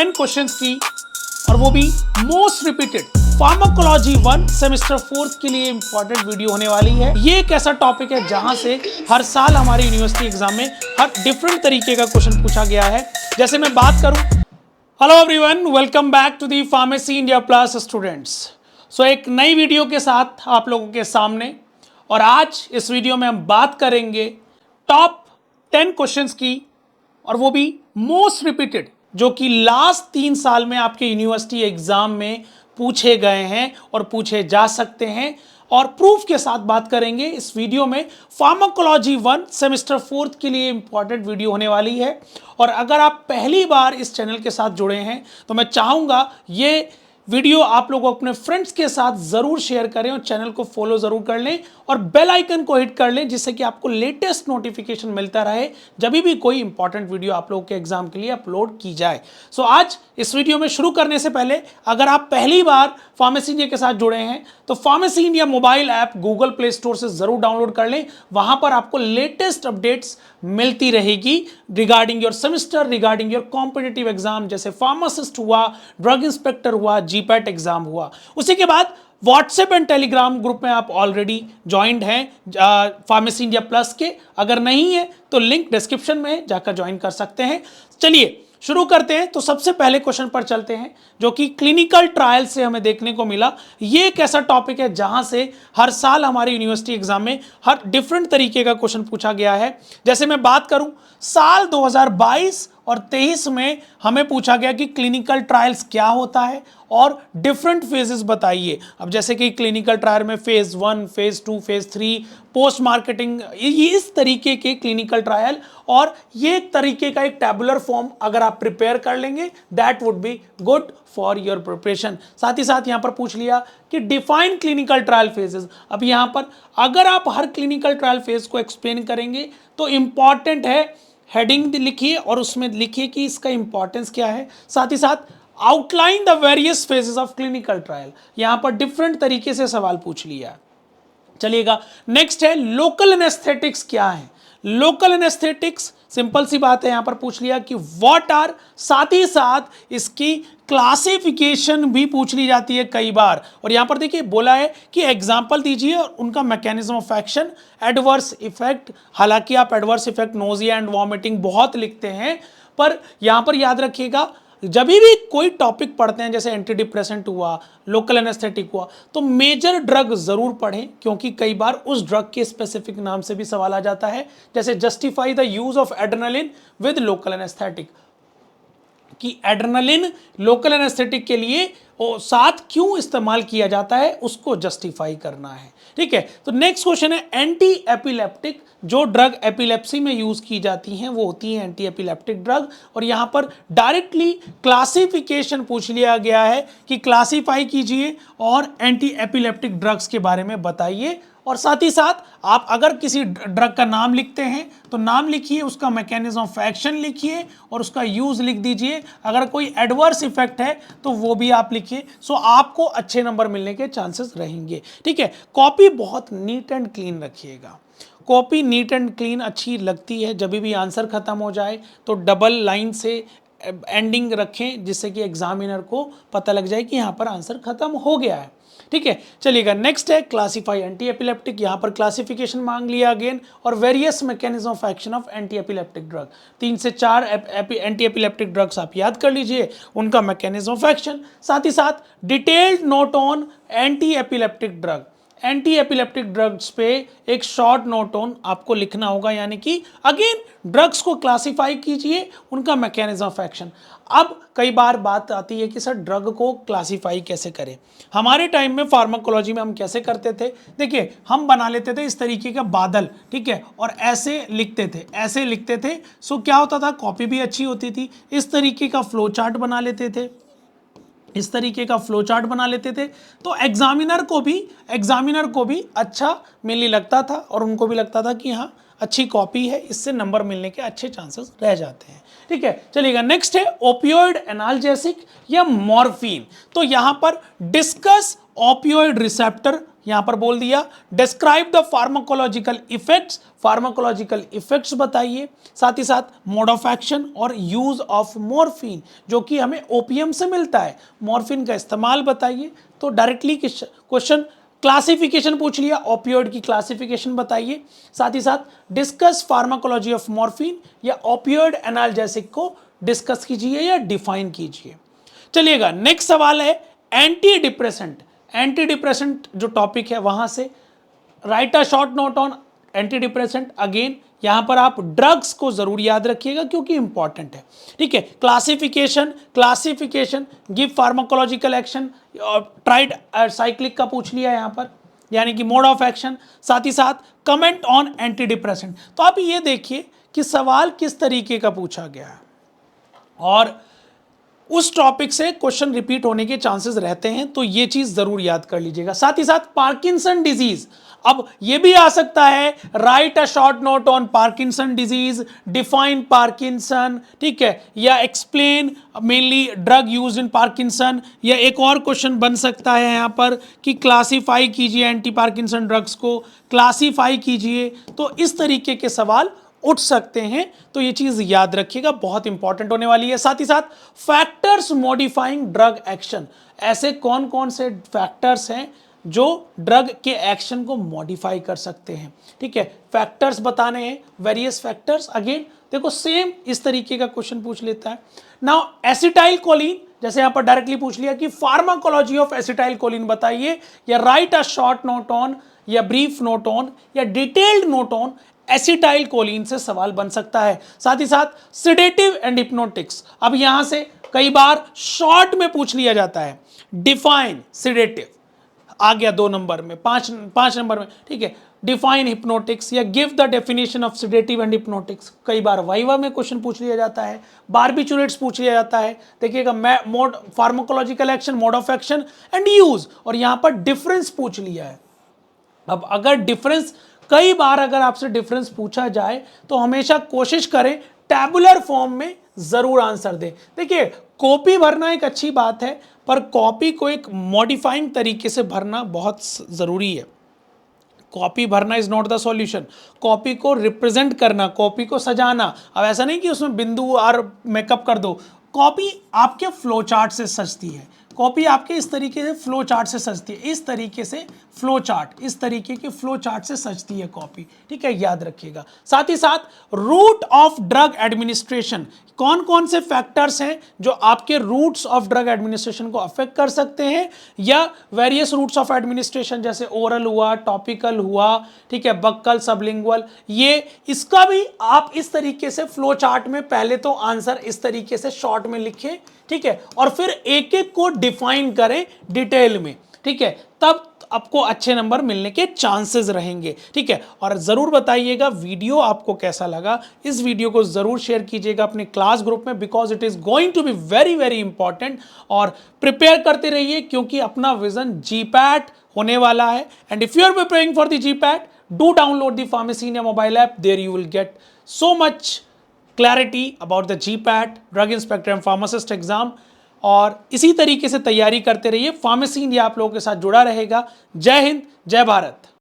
10 questions की, और वो भी मोस्ट रिपीटेड फार्माकोलॉजी 1 सेमेस्टर 4 के लिए इंपॉर्टेंट वीडियो होने वाली है। ये एक ऐसा टॉपिक है जहां से हर साल हमारे यूनिवर्सिटी एग्जाम में हर डिफरेंट तरीके का क्वेश्चन पूछा गया है। जैसे मैं बात करूं, hello everyone, welcome back to the pharmacy India plus students. So एक नई वीडियो के साथ आप लोगों के सामने, और आज इस वीडियो में हम बात करेंगे टॉप 10 क्वेश्चंस की, और वो भी मोस्ट रिपीटेड, जो कि लास्ट 3 साल में आपके यूनिवर्सिटी एग्जाम में पूछे गए हैं और पूछे जा सकते हैं, और प्रूफ के साथ बात करेंगे इस वीडियो में। फार्माकोलॉजी 1 सेमेस्टर 4 के लिए इंपॉर्टेंट वीडियो होने वाली है। और अगर आप पहली बार इस चैनल के साथ जुड़े हैं तो मैं चाहूँगा ये वीडियो आप लोग अपने फ्रेंड्स के साथ ज़रूर शेयर करें, और चैनल को फॉलो ज़रूर कर लें और बेल आइकन को हिट कर लें, जिससे कि आपको लेटेस्ट नोटिफिकेशन मिलता रहे जब भी कोई इंपॉर्टेंट वीडियो आप लोगों के एग्जाम के लिए अपलोड की जाए। सो आज इस वीडियो में शुरू करने से पहले, अगर आप पहली बार फार्मेसी इंडिया के साथ जुड़े हैं तो pharmacy India mobile app Google play store से ज़रूर डाउनलोड कर लें। वहां पर आपको लेटेस्ट अपडेट्स मिलती रहेगी regarding your semester, regarding your competitive exam, जैसे फार्मासिस्ट हुआ, ड्रग इंस्पेक्टर हुआ, जीपैट एग्जाम हुआ। उसी के बाद व्हाट्सएप एंड टेलीग्राम ग्रुप में आप ऑलरेडी ज्वाइंड हैं फार्मेसी इंडिया प्लस के। अगर नहीं है तो लिंक डिस्क्रिप्शन में जाकर ज्वाइन कर सकते हैं। चलिए शुरू करते हैं। तो सबसे पहले क्वेश्चन पर चलते हैं, जो कि क्लिनिकल ट्रायल से हमें देखने को मिला। ये एक ऐसा टॉपिक है जहां से हर साल हमारे यूनिवर्सिटी एग्जाम में हर डिफरेंट तरीके का क्वेश्चन पूछा गया है। जैसे मैं बात करूं, साल 2022 और 23 में हमें पूछा गया कि क्लिनिकल ट्रायल्स क्या होता है और डिफरेंट फेजेस बताइए। अब जैसे कि क्लिनिकल ट्रायल में phase 1, phase 2, phase 3, post marketing, ये इस तरीके के क्लिनिकल ट्रायल, और ये एक तरीके का एक टैबुलर फॉर्म अगर आप प्रिपेयर कर लेंगे that would be good for your preparation. साथ ही साथ यहाँ पर पूछ लिया कि डिफाइन क्लिनिकल ट्रायल फेजेस। अब यहाँ पर अगर आप हर क्लिनिकल ट्रायल फेज को एक्सप्लेन करेंगे तो इंपॉर्टेंट है हेडिंग लिखिए और उसमें लिखिए कि इसका इंपॉर्टेंस क्या है। साथ ही साथ outline the various phases of clinical trial. यहां पर डिफरेंट तरीके से सवाल पूछ लिया। चलिएगा, नेक्स्ट है लोकल एनेस्थेटिक्स क्या है। लोकल एनेस्थेटिक्स सिंपल सी बात है, यहां पर पूछ लिया कि व्हाट आर, साथ ही साथ इसकी क्लासिफिकेशन भी पूछ ली जाती है कई बार। और यहां पर देखिए बोला है कि एग्जांपल दीजिए और उनका mechanism of action, adverse effect. हालांकि आप adverse effect, nausea and vomiting बहुत लिखते हैं, पर यहां पर याद रखिएगा जब भी कोई टॉपिक पढ़ते हैं, जैसे एंटी डिप्रेसेंट हुआ, लोकल एनेस्थेटिक हुआ, तो मेजर ड्रग जरूर पढ़ें, क्योंकि कई बार उस ड्रग के स्पेसिफिक नाम से भी सवाल आ जाता है। जैसे justify the use of adrenaline with local anaesthetic, कि एड्रेनालिन लोकल एनेस्थेटिक के लिए साथ क्यों इस्तेमाल किया जाता है, उसको जस्टिफाई करना है। ठीक है, तो नेक्स्ट क्वेश्चन है एंटी एपिलेप्टिक। जो ड्रग एपिलेप्सी में यूज की जाती हैं वो होती है एंटी एपिलेप्टिक ड्रग, और यहां पर डायरेक्टली क्लासिफिकेशन पूछ लिया गया है कि क्लासिफाई कीजिए और एंटी एपिलेप्टिक ड्रग्स के बारे में बताइए। और साथ ही साथ आप अगर किसी ड्रग का नाम लिखते हैं तो नाम लिखिए, उसका मैकेनिज्म ऑफ एक्शन लिखिए और उसका यूज लिख दीजिए। अगर कोई एडवर्स इफेक्ट है तो वो भी आप लिखिए। सो आपको अच्छे नंबर मिलने के चांसेस रहेंगे। ठीक है, कॉपी बहुत नीट एंड क्लीन रखिएगा। कॉपी नीट एंड क्लीन अच्छी लगती है जब भी आंसर खत्म हो जाए तो डबल लाइन से एंडिंग रखें, जिससे कि एग्जामिनर को पता लग जाए कि यहाँ पर आंसर खत्म हो गया है। ठीक है, चलिएगा, नेक्स्ट है क्लासिफाई एंटी एपिलेप्टिक। यहाँ पर क्लासिफिकेशन मांग लिया अगेन, और various mechanism of action of anti epileptic drug. 3 से 4 एंटी एपिलेप्टिक ड्रग्स आप याद कर लीजिए, उनका मैकेनिज्म ऑफ एक्शन। साथ ही साथ detailed note on anti epileptic drug. Anti epileptic drugs पे एक शॉर्ट नोट ऑन आपको लिखना होगा, यानी कि अगेन ड्रग्स को क्लासिफाई कीजिए, उनका मैकेनिज्म ऑफ एक्शन। अब कई बार बात आती है कि सर ड्रग को क्लासिफाई कैसे करें। हमारे टाइम में फार्माकोलॉजी में हम कैसे करते थे, देखिए हम बना लेते थे इस तरीके का बादल, ठीक है, और ऐसे लिखते थे। सो क्या होता था, कॉपी भी अच्छी होती थी। इस तरीके का फ्लो चार्ट बना लेते थे, तो एग्जामिनर को भी अच्छा मिलने लगता था, और उनको भी लगता था कि हाँ अच्छी कॉपी है, इससे नंबर मिलने के अच्छे चांसेस रह जाते हैं। ठीक है, चलिएगा, नेक्स्ट है ओपियोइड एनाल्जेसिक या मॉर्फिन। तो यहां पर डिस्कस ओपियोइड रिसेप्टर, यहां पर बोल दिया describe the pharmacological effects pharmacological effects बताइए, साथ ही साथ मोड ऑफ एक्शन और यूज ऑफ मॉर्फिन जो कि हमें ओपीएम से मिलता है, मॉर्फिन का इस्तेमाल बताइए। तो डायरेक्टली क्वेश्चन क्लासिफिकेशन पूछ लिया, ओपियोइड की क्लासिफिकेशन बताइए, साथ ही साथ डिस्कस फार्माकोलॉजी ऑफ मॉर्फिन या ओपियोइड एनाल्जेसिक को डिस्कस कीजिए या डिफाइन कीजिए। चलिएगा नेक्स्ट सवाल है एंटी डिप्रेसेंट। एंटी डिप्रेसेंट जो टॉपिक है वहां से right a short note on anti depressant. Again यहां पर आप ड्रग्स को जरूर याद रखिएगा क्योंकि इंपॉर्टेंट है, ठीक है। Classification give pharmacological action, tried cyclic का पूछ लिया यहां पर, यानी कि मोड ऑफ एक्शन, साथ ही साथ कमेंट ऑन एंटी डिप्रेसेंट। तो आप ये देखिए कि सवाल किस तरीके का पूछा गया है और उस टॉपिक से क्वेश्चन रिपीट होने के चांसेस रहते हैं, तो ये चीज जरूर याद कर लीजिएगा। साथ ही साथ पार्किंसन डिजीज, अब ये भी आ सकता है right a short note on Parkinson disease, define Parkinson, ठीक है, या explain mainly drug use in Parkinson, या एक और क्वेश्चन बन सकता है यहां पर कि क्लासिफाई कीजिए एंटी पार्किंसन ड्रग्स को, क्लासिफाई कीजिए। तो इस तरीके के सवाल उठ सकते हैं, तो ये चीज याद रखिएगा, बहुत इंपॉर्टेंट होने वाली है। साथ ही साथ फैक्टर्स मॉडिफाइंग ड्रग एक्शन, ऐसे कौन कौन से फैक्टर्स हैं जो ड्रग के एक्शन को मॉडिफाई कर सकते हैं, ठीक है, फैक्टर्स बताने हैं, वेरियस फैक्टर्स। अगेन देखो सेम इस तरीके का क्वेश्चन पूछ लेता है। नाउ एसिटाइल कोलिन, जैसे यहां पर डायरेक्टली पूछ लिया कि फार्माकोलॉजी ऑफ एसिटाइल कोलिन बताइए, या right a short note on, या ब्रीफ नोट ऑन, या detailed note on acetyl choline से सवाल बन सकता है। साथ ही साथ सिडेटिव एंड हिप्नोटिक्स, अब यहां से कई बार शॉर्ट में पूछ लिया जाता है, डिफाइन सिडेटिव आ गया 2 नंबर में, 5 नंबर में, ठीक है, डिफाइन हिप्नोटिक्स या give the definition of sedative and hypnotics. कई बार वाइवा में क्वेश्चन पूछ लिया जाता है, बारबिचुरेट्स पूछ लिया जाता है। देखिएगा mode pharmacological action, mode of action and use, और यहां पर डिफरेंस पूछ लिया है। अब अगर डिफरेंस, कई बार अगर आपसे डिफरेंस पूछा जाए तो हमेशा कोशिश करें टैबुलर फॉर्म में जरूर आंसर दें। देखिए कॉपी भरना एक अच्छी बात है, पर कॉपी को एक मॉडिफाइंग तरीके से भरना बहुत जरूरी है। कॉपी भरना is not the solution, copy को रिप्रेजेंट करना, कॉपी को सजाना। अब ऐसा नहीं कि उसमें बिंदु और मेकअप कर दो, कॉपी आपके फ्लो चार्ट से सजती है, कॉपी आपके इस तरीके से फ्लो चार्ट से सजती है, इस तरीके से फ्लो चार्ट, इस तरीके के फ्लो चार्ट से सजती है कॉपी, ठीक है, याद रखिएगा। साथ ही साथ रूट ऑफ ड्रग एडमिनिस्ट्रेशन, कौन कौन से फैक्टर्स हैं जो आपके रूट्स ऑफ ड्रग एडमिनिस्ट्रेशन को अफेक्ट कर सकते हैं, या वेरियस रूट्स ऑफ एडमिनिस्ट्रेशन जैसे ओरल हुआ, टॉपिकल हुआ, ठीक है, बक्कल, सबलिंगुअल, ये इसका भी आप इस तरीके से फ्लो चार्ट में पहले तो आंसर इस तरीके से शॉर्ट में लिखें, ठीक है, और फिर एक एक को डिफाइन करें डिटेल में, ठीक है, तब आपको अच्छे नंबर मिलने के चांसेस रहेंगे, ठीक है। और जरूर बताइएगा वीडियो आपको कैसा लगा, इस वीडियो को जरूर शेयर कीजिएगा अपने क्लास ग्रुप में, because it is going to be very very important. और प्रिपेयर करते रहिए क्योंकि अपना विजन जीपैट होने वाला है। And if you are preparing for the GPAT, do download the pharmacy India mobile app, there you will get so much clarity about the GPAT, drug inspector and pharmacist exam. और इसी तरीके से तैयारी करते रहिए, फार्मेसी इंडिया आप लोगों के साथ जुड़ा रहेगा। जय हिंद, जय भारत।